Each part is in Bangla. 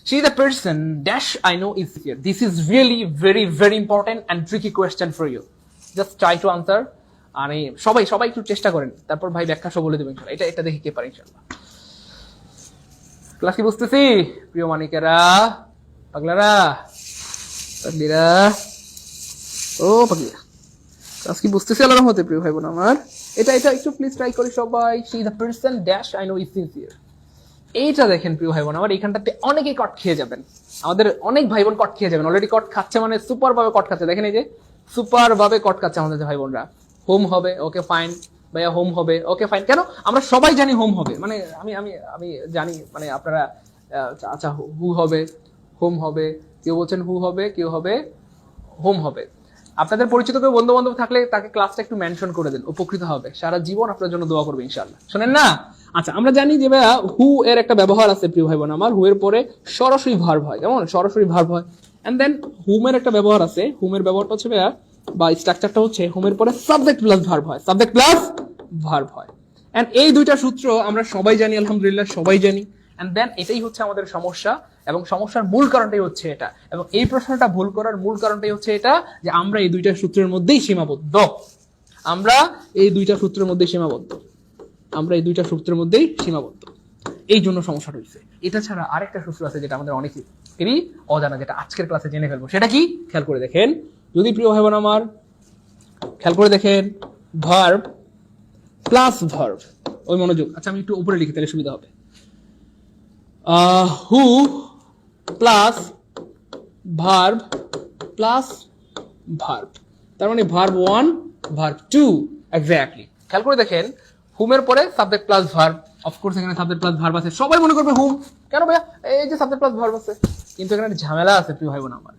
She is a person dash I know is here. This is really very very important and tricky question for you. Just try to answer. মানে সবাই সবাই একটু চেষ্টা করেন, তারপর ভাই ব্যাখ্যা সব বলে দেবেন ইনশাআল্লাহ। এটা দেখি কে পারে ইনশাআল্লাহ। ক্লাস কি বুঝতেছি প্রিয় মানিকেরা, পাগলারা, পাগলিরা, ও পাগলিরা, ক্লাস কি বুঝতেছি আল্লাহর রহমতে প্রিয় ভাই বোন আমার। এটা একটু প্লিজ ট্রাই করি সবাই। She is a person dash I know is sincere. এইটা দেখেন প্রিয় ভাই বোন আমার, এইখানটাতে অনেকেই কট খেয়ে যাবেন, আমাদের অনেক ভাই বোন কট খেয়ে যাবেন। অলরেডি কট খাচ্ছে, মানে সুপার ভাবে কট খাচ্ছে। দেখেন এই যে সুপার ভাবে কট খাচ্ছে আমাদের ভাই বোনরা। হোম হবে, ওকে ফাইন ভাইয়া, হোম হবে, ওকে ফাইন। কেন আমরা সবাই জানি হোম হবে, মানে আমি আমি আমি জানি, মানে আপনারা আচ্ছা হু হবে, হোম হবে, কেউ বলছেন হু হবে, কেউ হবে হোম হবে। আপনাদের পরিচিত কেউ বন্ধু বান্ধব থাকলে তাকে ক্লাসটা একটু মেনশন করে দেন, উপকৃত হবে, সারা জীবন আপনার জন্য দোয়া করবে ইনশাআল্লাহ। শোনেন না? আচ্ছা, আমরা জানি যে ভাইয়া হু এর একটা ব্যবহার আছে প্রিয় ভাই বোন আমার। হু এর পরে সরাসরি ভার্ব হয়, কেমন সরাসরি ভার্ব হয়। এন্ড দেন হুম এর একটা ব্যবহার আছে। হুমের ব্যবহারটা হচ্ছে ভাইয়া, বা স্ট্রাকচারটা হচ্ছে হুমের পরে সাবজেক্ট প্লাস ভার্ব হয়, সাবজেক্ট প্লাস ভার্ব হয়। এন্ড এই দুইটা সূত্র আমরা সবাই জানি, আলহামদুলিল্লাহ সবাই জানি। এন্ড দেন এটাই হচ্ছে আমাদের সমস্যা, এবং সমস্যার মূল কারণটাই হচ্ছে এটা, এবং এই প্রশ্নটা ভুল করার মূল কারণটাই হচ্ছে এটা যে আমরা এই দুইটা সূত্রের মধ্যেই সীমাবদ্ধ। আমরা এই দুইটা সূত্রের মধ্যেই সীমাবদ্ধ, আমরা এই দুইটা সূত্রের মধ্যেই সীমাবদ্ধ, এই জন্য সমস্যাটা হয়েছে। এটা ছাড়া আরেকটা সূত্র আছে যেটা আমাদের অনেকেরই অজানা, যেটা আজকের ক্লাসে জেনে ফেলবো। সেটা কি খেয়াল করে দেখেন, যদি প্রিয় ভাই বোন আমার খেয়াল করে দেখেন, ভার্ব প্লাস ভার্ব, ওই মনোযোগ। আচ্ছা আমি একটু উপরে লিখি তাহলে সুবিধা হবে। Who plus verb plus verb, তার মানে ভার্ব 1 ভার্ব 2 এক্স্যাক্টলি। খেয়াল করে দেখেন, হুমের পরে সাবজেক্ট প্লাস ভার্ব, অফকোর্স এখানে সাবজেক্ট প্লাস ভার্ব আছে। সবাই মনে করবে হুম, কেন ভাইয়া এই যে সাবজেক্ট প্লাস ভার্ব আছে, কিন্তু এখানে একটা ঝামেলা আছে প্রিয় ভাই বোন আমার।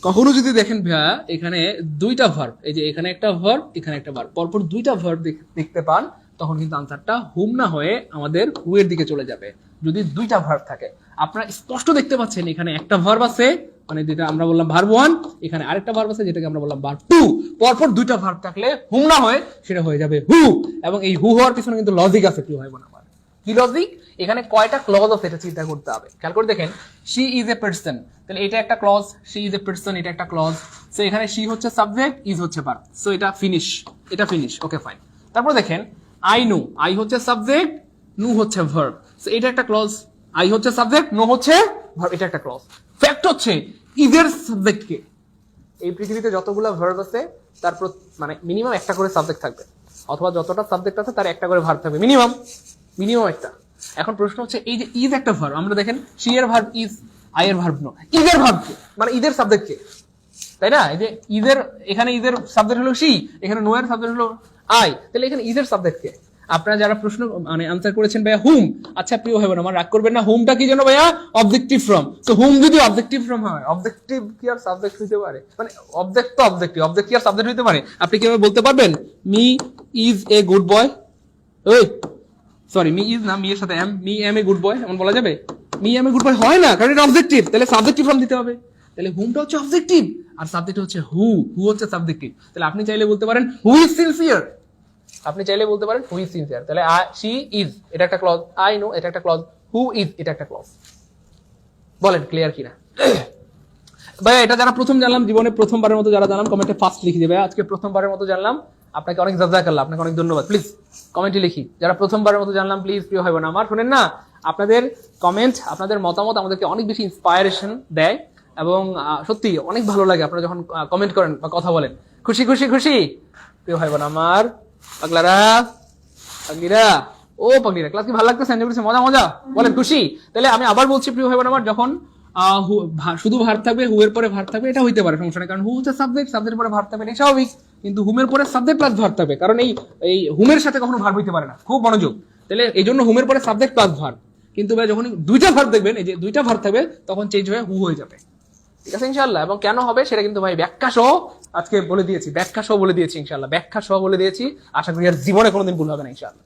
কখনো যদি দেখেন ভাইয়া এখানে দুইটা ভার্ব, এই যে এখানে একটা ভার্ব, এখানে একটা ভার্ব, পরপর দুইটা ভার্ব দেখতে পান, তখন কিন্তু আনসারটা হুম না হয়ে আমাদের হু এর দিকে চলে যাবে, যদি দুইটা ভার্ব থাকে। আপনারা স্পষ্ট দেখতে পাচ্ছেন এখানে একটা ভার্ব আছে, মানে যেটা আমরা বললাম ভার্ব 1, এখানে আরেকটা ভার্ব আছে যেটাকে আমরা বললাম ভার্ব 2। পরপর দুইটা ভার্ব থাকলে হুম না হয়ে সেটা হয়ে যাবে হু, এবং এই হু হওয়ার পিছনে কিন্তু লজিক আছে প্রিয় ভাই বোন আমার। কি লজিক? এখানে কয়টা ক্লজ আছে এটা চিন্তা করতে হবে। খেয়াল করে দেখেন, শি ইজ এ পারসন, তাহলে এটা একটা clause, she is a person, এটা একটা ক্লজ। সো এখানে শি হচ্ছে সাবজেক্ট, ইজ হচ্ছে ভার্ব, সো এটা ফিনিশ, এটা ফিনিশ, ওকে ফাইন। তারপর দেখেন আই নো, আই হচ্ছে সাবজেক্ট, নু হচ্ছে ভার্ব, সো এটা একটা ক্লজ। আই হচ্ছে সাবজেক্ট, নো হচ্ছে ভার্ব, এটা একটা ক্লজ। ফ্যাক্ট হচ্ছে ইজের সাবজেক্ট কে? এই পৃথিবীতে যতগুলো ভার্ব আছে তারপর মানে মিনিমাম একটা করে সাবজেক্ট থাকবে, অথবা যতটা সাবজেক্ট আছে তার একটা করে ভার্ব থাকবে, মিনিমাম একটা। এখন প্রশ্ন হচ্ছে এই যে ইজ একটা ভার্ব, আমরা দেখেন শি এর ভার্ব ইজ, আই এর ভার্ব নো, ইজের ভার্ব কে, মানে ইজের সাবজেক্ট কে, তাই না? এই যে ইজের, এখানে ইজের সাবজেক্ট হলো শি, এখানে নো এর সাবজেক্ট হলো আই, তাহলে এখানে ইজের সাবজেক্ট কে? আপনারা যারা প্রশ্ন মানে আনসার করেছেন ভাইয়া হুম, আচ্ছা প্রিয় ভাই বোন আমার রাগ করবেন না, হুমটা কি যেন ভাইয়া অবজেক্টিভ ফ্রম। তো হুম যদি অবজেক্টিভ ফ্রম হয়, অবজেক্টিভ কি আর সাবজেক্ট হইতে পারে? মানে অবজেক্ট তো অবজেক্টিভ, অবজেক্ট কি আর সাবজেক্ট হইতে পারে? আপনি কিভাবে বলতে পারবেন me is a good boy? ওই সরি, মি ইজ না, মি এর সাথে am, me am a good boy, এমন বলা যাবে? Me am a good boy হয় না, কারণ এটা অবজেক্টিভ। তাহলে সাবজেক্টিভ ফর্ম দিতে হবে, তাহলে হুমটা হচ্ছে অবজেক্টিভ আর সাবজেক্ট হচ্ছে হু, হু হচ্ছে সাবজেক্টিভ। তাহলে আপনি চাইলে বলতে পারেন হু ইজ সিনসিয়ার, আপনি চাইলে বলতে পারেন হু ইজ সিনসিয়ার। তাহলে শি ইজ এটা একটা ক্লজ, আই নো এটা একটা ক্লজ, হু ইজ এটা একটা ক্লজ। বলেন ক্লিয়ার কিনা? ভাইয়া এটা যারা প্রথম জানলাম, জীবনে প্রথমবারের মতো যারা জানলাম কমেন্টে ফার্স্ট লিখে দিবে। আজকে প্রথমবারের মতো জানলাম, আপনাকে অনেক জাযাকাল্লাহ, আপনাকে অনেক ধন্যবাদ। প্লিজ কমেন্টে লিখি যারা প্রথমবারের মতো জানলাম, প্লিজ প্রিয় ভাই বোন আমার শুনেন না, আপনাদের কমেন্ট, আপনাদের মতামত আমাদেরকে অনেক বেশি ইন্সপায়ারেশন দেয়, এবং সত্যি অনেক ভালো লাগে আপনারা যখন কমেন্ট করেন বা কথা বলেন। খুশি খুশি খুশি প্রিয় ভাই বোন আমার, পাগলারা, পাগলিরা, ও পাগলিরা, ক্লাস কি ভালো লাগতেছে? এনজয় করতেছে? মজা মজা বলেন খুশি? তাহলে আমি আবার বলছি প্রিয় ভাই বোন আমার, যখন শুধু ভার্ব থাকবে, হু এর পরে ভার্ব থাকবে, এটা হইতে পারে, সমস্যা নেই, কারণ হু হচ্ছে সাবজেক্ট, সাবজেক্টের পরে ভার্ব থাকবে, এটা স্বাভাবিক। কিন্তু হুমের পরে সাবজেক্ট প্লাস ভার্ব থাকবে, কারণ এই হুমের সাথে কখনো ভার্ব হইতে পারে না, খুব মনোযোগ। তাহলে এই জন্য হুমের পরে সাবজেক্ট প্লাস ভার্ব, কিন্তু ভাই যখন দুইটা ভার্ব দেখবেন, এই যে দুইটা ভার্ব থাকবে, তখন চেঞ্জ হয়ে হু হয়ে যাবে, ঠিক আছে ইনশাআল্লাহ। এবং কেন হবে সেটা কিন্তু ভাই ব্যাখ্যা সহ আজকে বলে দিয়েছি, ব্যাখ্যা সহ বলে দিয়েছি ইনশাআল্লাহ, ব্যাখ্যা সহ বলে দিয়েছি। আশা করি আর জীবনে কোনোদিন ভুল হবে না ইনশাআল্লাহ।